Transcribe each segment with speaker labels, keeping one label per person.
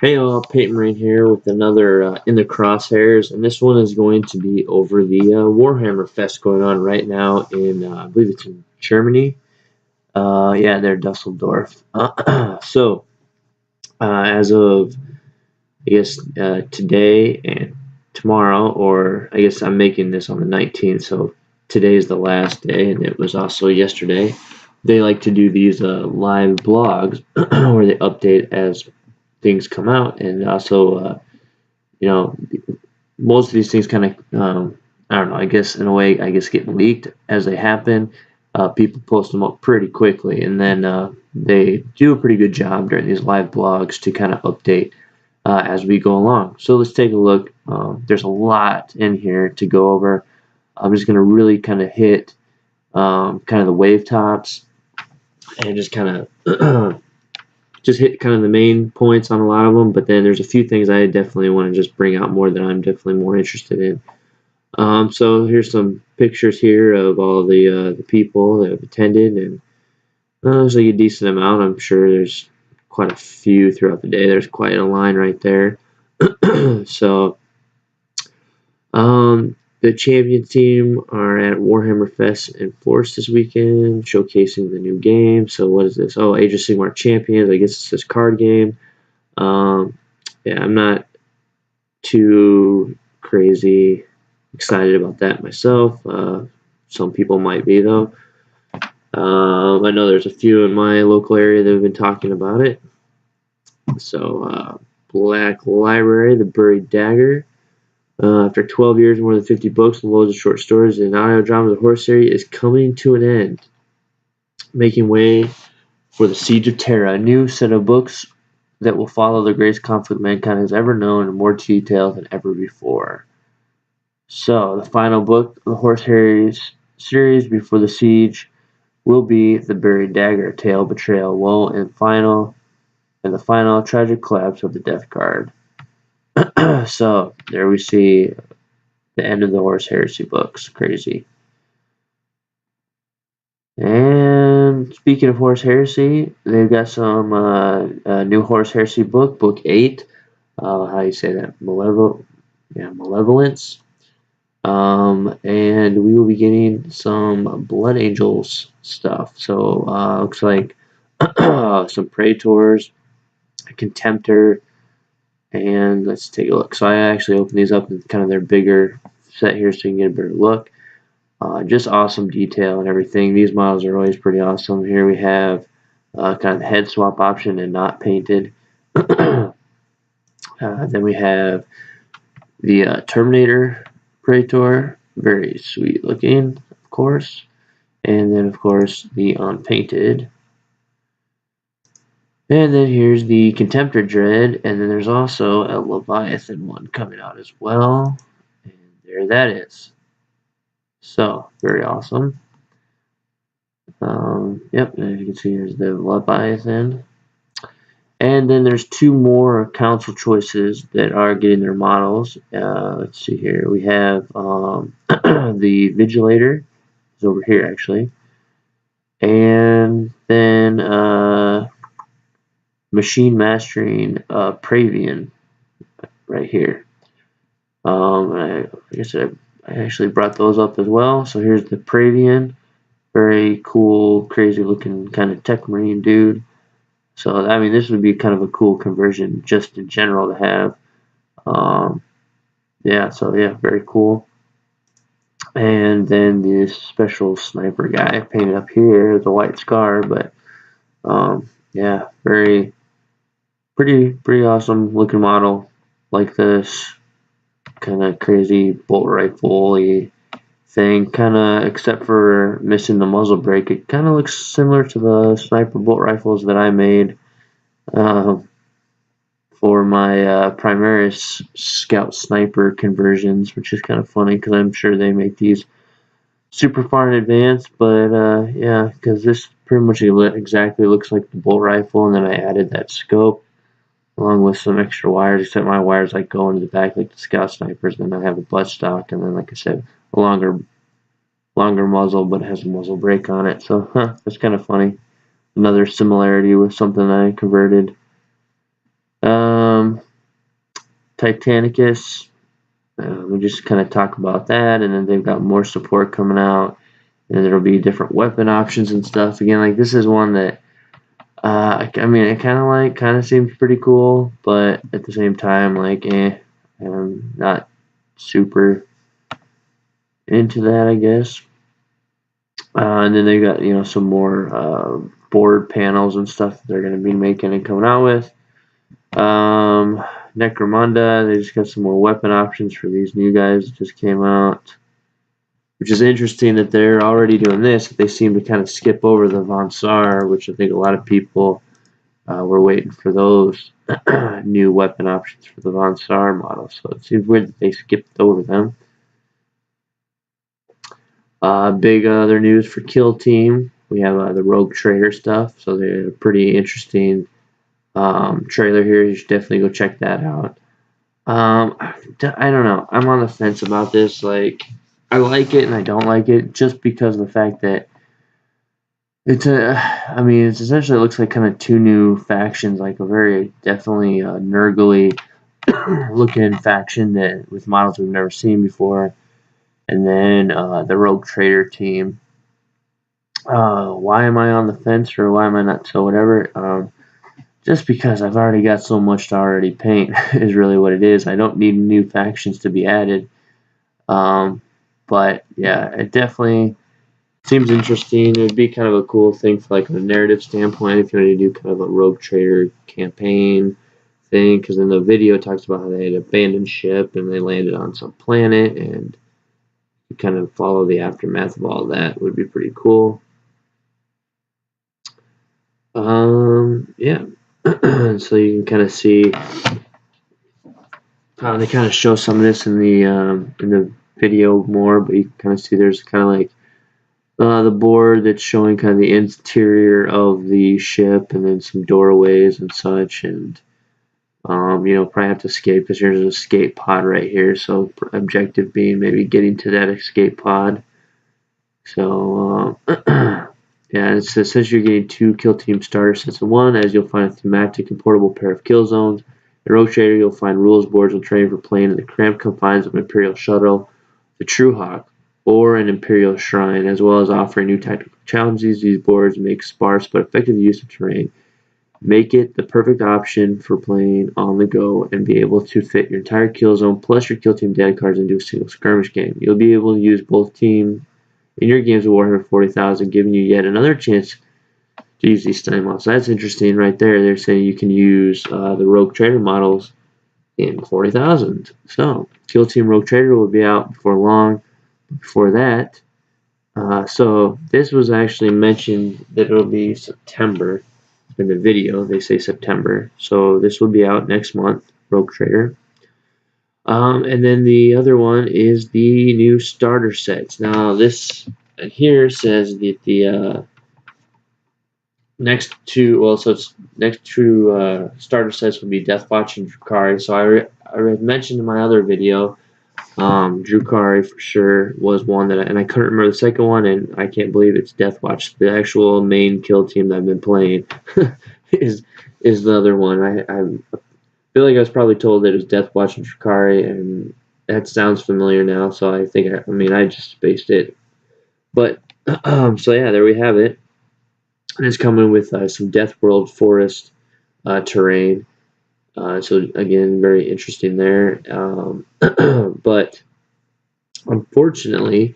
Speaker 1: Hey all, Peyton Rain here with another in the Crosshairs, and this one is going to be over the Warhammer Fest going on right now in, I believe it's in Germany. Yeah, they're Düsseldorf. As of, I guess, today and tomorrow, or I guess I'm making this on the 19th, so today is the last day, and it was also yesterday. They like to do these live blogs where they update as things come out, and also you know, most of these things kind of, I don't know, I guess in a way, get leaked as they happen. People post them up pretty quickly, and then they do a pretty good job during these live blogs to kind of update as we go along. So let's take a look. There's a lot in here to go over. I'm just going to really kind of hit kind of the wave tops and just kind of just hit kind of the main points on a lot of them, but then there's a few things I definitely want to just bring out more that I'm definitely more interested in. So here's some pictures here of all the people that have attended, and there's like a decent amount. I'm sure there's quite a few throughout the day. There's quite a line right there. So the champion team are at Warhammer Fest in Force this weekend, showcasing the new game. So what is this? Oh, Age of Sigmar Champions. I guess it's this card game. Yeah, I'm not too crazy excited about that myself. Some people might be, though. I know there's a few in my local area that have been talking about it. So, Black Library, The Buried Dagger. After 12 years, more than 50 books and loads of short stories, and audio drama, the Horus series is coming to an end, making way for the Siege of Terra, a new set of books that will follow the greatest conflict mankind has ever known in more detail than ever before. So, the final book of the Horus Heresy series before the Siege will be The Buried Dagger, a tale of betrayal, woe, and the final tragic collapse of the Death Guard. So there we see the end of the Horus Heresy books. Crazy. And speaking of Horus Heresy, they've got some new Horus Heresy book 8. How do you say that? Malevolence. And we will be getting some Blood Angels stuff. So looks like some Praetors, a Contemptor. And let's take a look. So I actually opened these up in kind of their bigger set here so you can get a better look. Just awesome detail and everything. These models are always pretty awesome. Here we have kind of the head swap option and not painted. Then we have the Terminator Praetor. Very sweet looking, of course. And then, of course, the unpainted. And then here's the Contemptor Dread, and then there's also a Leviathan one coming out as well. And there that is. So, very awesome. Yep, as you can see, here's the Leviathan. And then there's 2 more council choices that are getting their models. Let's see here. We have the Vigilator. It's over here, actually. And then Machine Mastering Praevian right here. I guess I actually brought those up as well. So here's the Praevian. Very cool, crazy looking kind of tech marine dude. So, I mean, this would be kind of a cool conversion just in general to have. Yeah, so yeah, very cool. And then this special sniper guy painted up here with a white scar, but yeah, pretty awesome looking model. Like this kind of crazy bolt rifle-y thing, kind of, except for missing the muzzle brake. It kind of looks similar to the sniper bolt rifles that I made for my Primaris Scout Sniper conversions, which is kind of funny because I'm sure they make these super far in advance, but yeah, because this pretty much exactly looks like the bolt rifle, and then I added that scope along with some extra wires, except my wires like go into the back like the Scout Snipers. Then I have a buttstock, and then, like I said, a longer muzzle, but it has a muzzle brake on it. So that's kind of funny. Another similarity with something I converted. Titanicus, we just kind of talk about that, and then they've got more support coming out, and there'll be different weapon options and stuff. Again, like this is one that I mean, it kind of seems pretty cool, but at the same time, like, I'm not super into that, I guess. And then they got, some more board panels and stuff they're going to be making and coming out with. Necromunda, they just got some more weapon options for these new guys that just came out, which is interesting that they're already doing this. They seem to kind of skip over the Von Saar, which I think a lot of people were waiting for those new weapon options for the Von Saar model. So it seems weird that they skipped over them. Big other news for Kill Team. We have the Rogue Trader stuff. So they're a pretty interesting trailer here. You should definitely go check that out. I don't know. I'm on the fence about this. Like, I like it and I don't like it just because of the fact that it's essentially looks like kind of two new factions, like a very definitely Nurgly looking faction that with models we've never seen before, and then the Rogue Trader team. Why am I on the fence, or why am I not? So whatever. Just because I've already got so much to already paint is really what it is. I don't need new factions to be added. But yeah, it definitely seems interesting. It would be kind of a cool thing for like a narrative standpoint if you want to do kind of a Rogue Trader campaign thing, because in the video it talks about how they had abandoned ship and they landed on some planet, and you kind of follow the aftermath of all that. Would be pretty cool. Yeah. So you can kind of see they kind of show some of this in the video more, but you can kind of see there's kind of like the board that's showing kind of the interior of the ship, and then some doorways and such, and probably have to escape because there's an escape pod right here. So objective being maybe getting to that escape pod. So yeah, it's essentially you're getting 2 Kill Team starter sets of 1, as you'll find a thematic and portable pair of kill zones. In Rogue Trader, you'll find rules boards and training for playing in the cramped confines of an Imperial shuttle, the True Hawk, or an Imperial Shrine, as well as offering new tactical challenges. These boards make sparse but effective use of terrain. Make it the perfect option for playing on the go and be able to fit your entire kill zone plus your Kill Team data cards into a single skirmish game. You'll be able to use both teams in your games of Warhammer 40,000, giving you yet another chance to use these stunning models. So that's interesting right there. They're saying you can use the Rogue Trader models in 40,000. So Kill Team Rogue Trader will be out before long. Before that, so this was actually mentioned that it'll be September in the video. They say September. So this will be out next month, Rogue Trader. And then the other one is the new starter sets. Now this here says that the next two starter sets will be Deathwatch and Drukhari. So I mentioned in my other video, Drukhari for sure was one that I couldn't remember the second one, and I can't believe it's Deathwatch. The actual main kill team that I've been playing is the other one. I feel like I was probably told that it was Deathwatch and Drukhari, and that sounds familiar now. So I think I just spaced it, but so yeah, there we have it. And it's coming with some Death World forest terrain. So again, very interesting there. But unfortunately,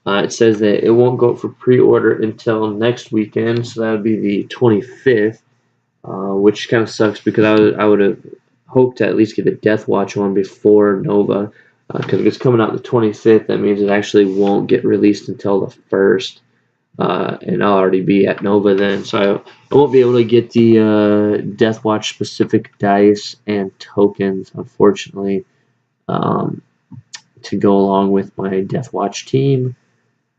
Speaker 1: it says that it won't go for pre-order until next weekend. So that would be the 25th, which kind of sucks because I would have hoped to at least get the Deathwatch one before Nova. Because if it's coming out the 25th, that means it actually won't get released until the 1st. And I'll already be at Nova then, so I won't be able to get the Deathwatch specific dice and tokens, unfortunately, to go along with my Deathwatch team.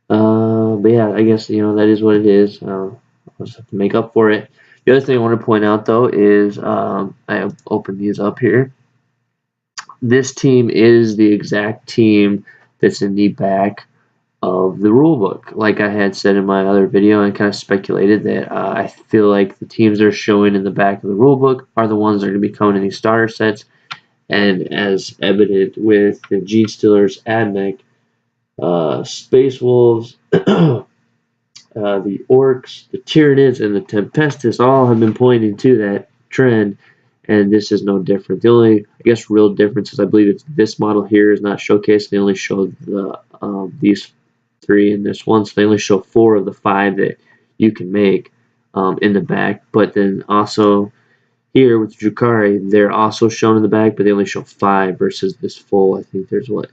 Speaker 1: But yeah, I guess that is what it is. I'll just have to make up for it. The other thing I want to point out though is I have opened these up here. This team is the exact team that's in the back of the rule book. Like I had said in my other video, I kind of speculated that I feel like the teams they're showing in the back of the rule book are the ones that are going to be coming in these starter sets. And as evident with the Gene Stealers, Admech, Space Wolves, the Orcs, the Tyranids, and the Tempestus all have been pointing to that trend, and this is no different. The only, I guess, real difference is I believe it's this model here is not showcased. They only show the these 3 in this one, so they only show 4 of the 5 that you can make in the back. But then also here with Drukhari, they're also shown in the back, but they only show 5 versus this full. I think there's what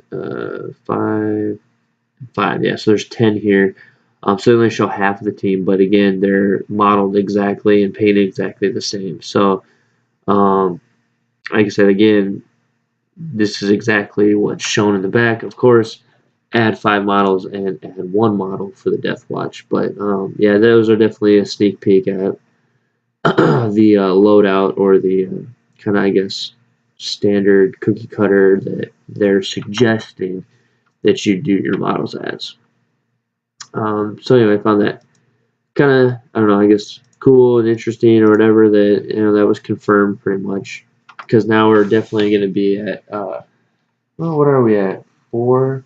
Speaker 1: 5, yeah. So there's 10 here. So they only show half of the team, but again, they're modeled exactly and painted exactly the same. So, like I said, again, this is exactly what's shown in the back. Of course, add 5 models and add 1 model for the Death Watch. But yeah, those are definitely a sneak peek at the loadout, or the kind of, I guess, standard cookie cutter that they're suggesting that you do your models as. So anyway, I found that kind of, I don't know, I guess cool and interesting or whatever, that, you know, that was confirmed pretty much, because now we're definitely going to be at well, what are we at? 4.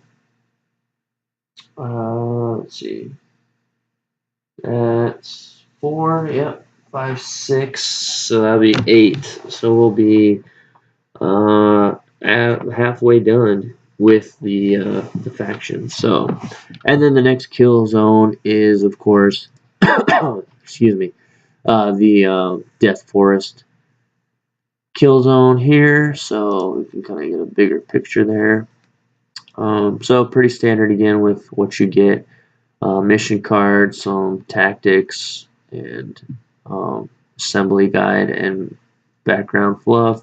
Speaker 1: Let's see. That's 4. Yep. 5, 6. So that'll be 8. So we'll be halfway done with the faction. So, and then the next kill zone is, of course, excuse me, the Death Forest kill zone here. So we can kind of get a bigger picture there. So pretty standard again with what you get. Mission cards, some tactics, and assembly guide and background fluff,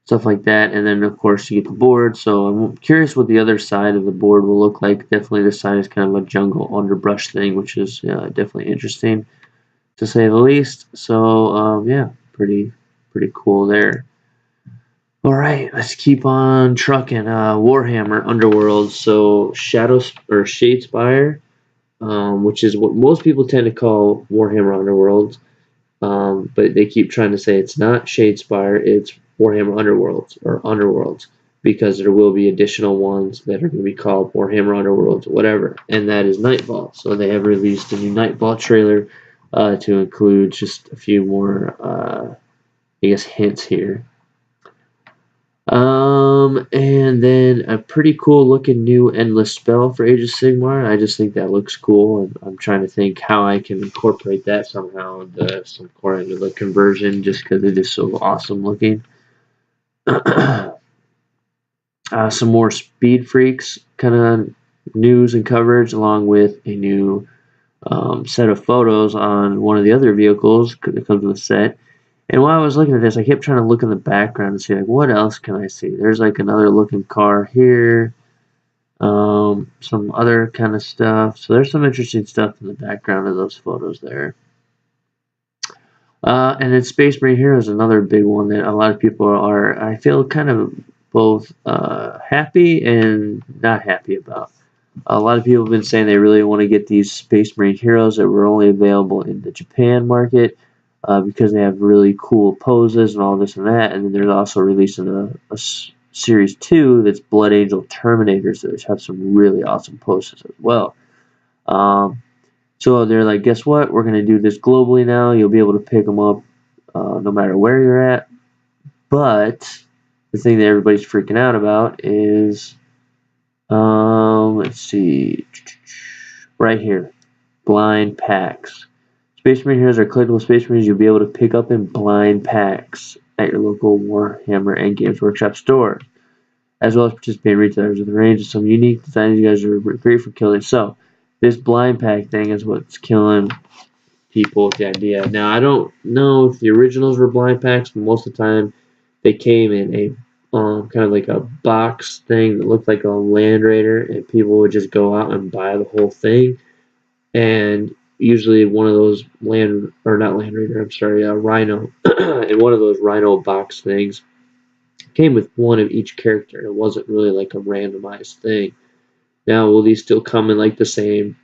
Speaker 1: stuff like that. And then of course you get the board. So I'm curious what the other side of the board will look like. Definitely this side is kind of a jungle underbrush thing, which is definitely interesting to say the least. So yeah, pretty cool there. All right, let's keep on trucking. Warhammer Underworld. So Shadows or Shadespire, which is what most people tend to call Warhammer Underworld, but they keep trying to say it's not Shadespire, it's Warhammer Underworlds or Underworlds, because there will be additional ones that are going to be called Warhammer Underworlds, whatever, and that is Nightfall. So they have released a new Nightfall trailer to include just a few more, I guess, hints here. And then a pretty cool looking new endless spell for Age of Sigmar. I just think that looks cool, and I'm trying to think how I can incorporate that somehow into some core into the conversion, just because it is so awesome looking. Some more Speed Freaks kind of news and coverage, along with a new set of photos on one of the other vehicles that comes with the set. And while I was looking at this, I kept trying to look in the background and see, like, what else can I see? There's like another looking car here, some other kind of stuff. So there's some interesting stuff in the background of those photos there. And then Space Marine Heroes is another big one that a lot of people are, I feel, kind of both happy and not happy about. A lot of people have been saying they really want to get these Space Marine Heroes that were only available in the Japan market, because they have really cool poses and all this and that. And then they're also releasing a Series 2 that's Blood Angel Terminators, which have some really awesome poses as well. So they're like, guess what? We're going to do this globally now. You'll be able to pick them up no matter where you're at. But the thing that everybody's freaking out about is, let's see, right here, blind packs. Space Marine Heroes are collectible Space Marines you'll be able to pick up in blind packs at your local Warhammer and Games Workshop store, as well as participating retailers with a range of some unique designs. You guys are great for killing. So this blind pack thing is what's killing people with the idea. Now, I don't know if the originals were blind packs, but most of the time they came in a kind of like a box thing that looked like a Land Raider, and people would just go out and buy the whole thing. And usually one of those Rhino, and one of those Rhino box things came with one of each character. It wasn't really like a randomized thing. Now, will these still come in like the same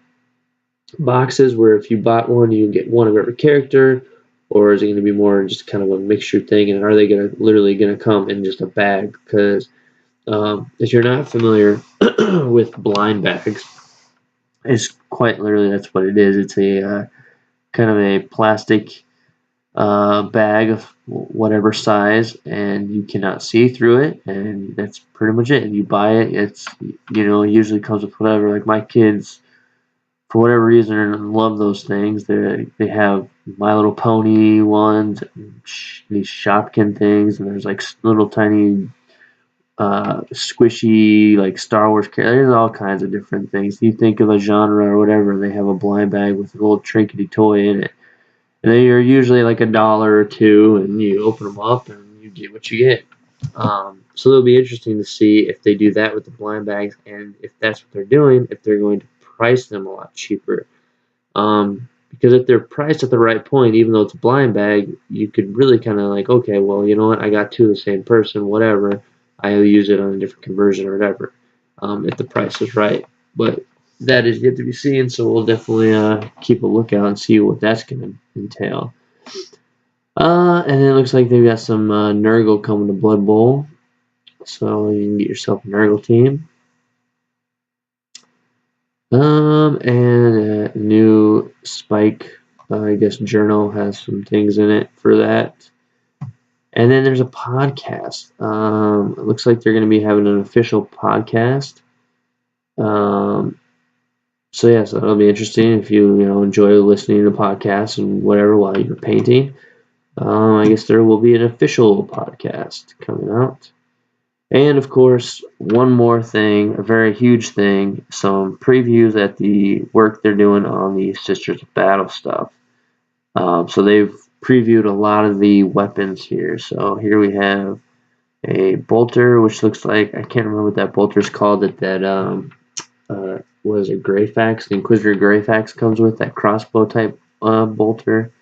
Speaker 1: boxes where if you bought one, you get one of every character, or is it going to be more just kind of a mixture thing? And are they literally going to come in just a bag? Because if you're not familiar with blind bags, it's quite literally that's what it is. It's a kind of a plastic bag of whatever size, and you cannot see through it, and that's pretty much it. You buy it, it's it usually comes with whatever. Like my kids, for whatever reason, love those things. They have My Little Pony ones, these Shopkin things, and there's like little tiny squishy like Star Wars characters. There's all kinds of different things. You think of a genre or whatever, they have a blind bag with a little trinkety toy in it. And they are usually like $1 or $2, and you open them up and you get what you get. So it'll be interesting to see if they do that with the blind bags, and if that's what they're doing, if they're going to price them a lot cheaper. Because if they're priced at the right point, even though it's a blind bag, you could really kind of like, okay, well, you know what, I got two of the same person, whatever. I'll use it on a different conversion or whatever, if the price is right. But that is yet to be seen, so we'll definitely keep a lookout and see what that's going to entail. And then it looks like they've got some Nurgle coming to Blood Bowl, so you can get yourself a Nurgle team. And a new Spike, I guess, journal has some things in it for that. And then there's a podcast. It looks like they're going to be having an official podcast. So yeah, so it'll be interesting if you enjoy listening to podcasts and whatever while you're painting. I guess there will be an official podcast coming out. And of course, one more thing, a very huge thing, some previews at the work they're doing on the Sisters of Battle stuff. So they've previewed a lot of the weapons here. So here we have a bolter, which looks like, I can't remember what that bolter is called, was it Greyfax? The Inquisitor Greyfax comes with that crossbow type bolter.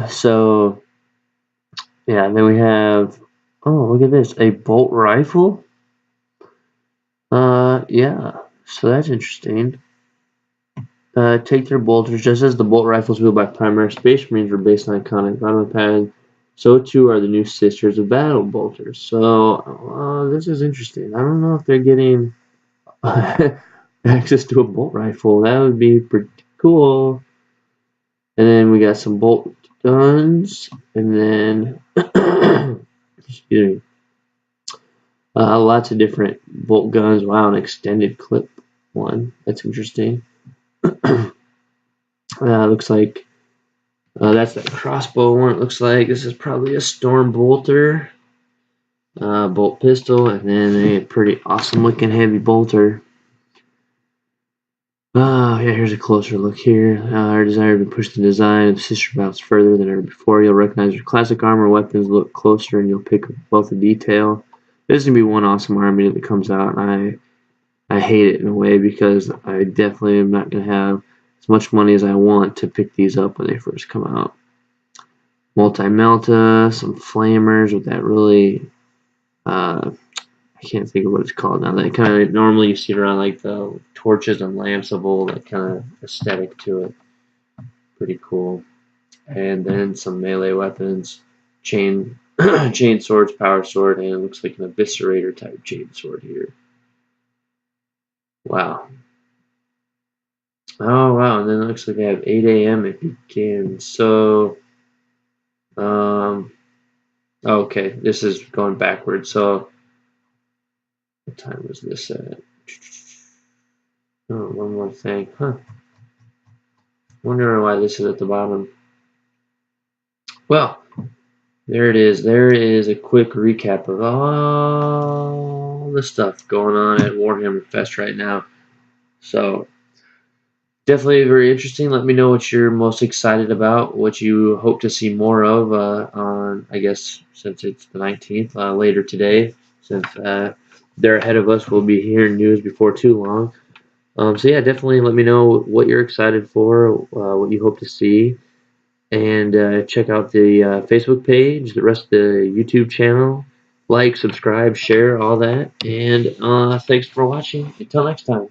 Speaker 1: So yeah, and then we have, oh, look at this, a bolt rifle. Yeah, so that's interesting. Take their bolters, just as the bolt rifles wielded by primary Space Marines were based on iconic armor pattern, so too are the new Sisters of Battle bolters. So this is interesting. I don't know if they're getting access to a bolt rifle. That would be pretty cool. And then we got some bolt guns, and then excuse me, lots of different bolt guns. Wow, an extended clip one. That's interesting. Looks like that's that crossbow one. It looks like this is probably a storm bolter, bolt pistol, and then a pretty awesome looking heavy bolter. Yeah, here's a closer look here. Our desire to push the design of Sister Battles further than ever before. You'll recognize your classic armor weapons, look closer, and you'll pick up both the detail. There's going to be one awesome army that comes out, and I hate it in a way because I definitely am not going to have as much money as I want to pick these up when they first come out. Multi-Melta, some flamers with that really, I can't think of what it's called now. That kind of normally you see it around like the torches and lamps of old, that kind of aesthetic to it. Pretty cool. And then some melee weapons, chain swords, power sword, and it looks like an eviscerator type chain sword here. Wow. Oh wow, and then it looks like they have 8 a.m. it begins. So okay, this is going backwards. So what time was this at? Oh, one more thing. Huh. Wondering why this is at the bottom. Well, there it is. There is a quick recap of all the stuff going on at Warhammer Fest right now. So definitely very interesting. Let me know what you're most excited about, what you hope to see more of on, I guess, since it's the 19th, later today. Since they're ahead of us, we'll be hearing news before too long. So yeah, definitely let me know what you're excited for, what you hope to see. And check out the Facebook page, the rest of the YouTube channel. like, subscribe, share, all that. And thanks for watching. Until next time.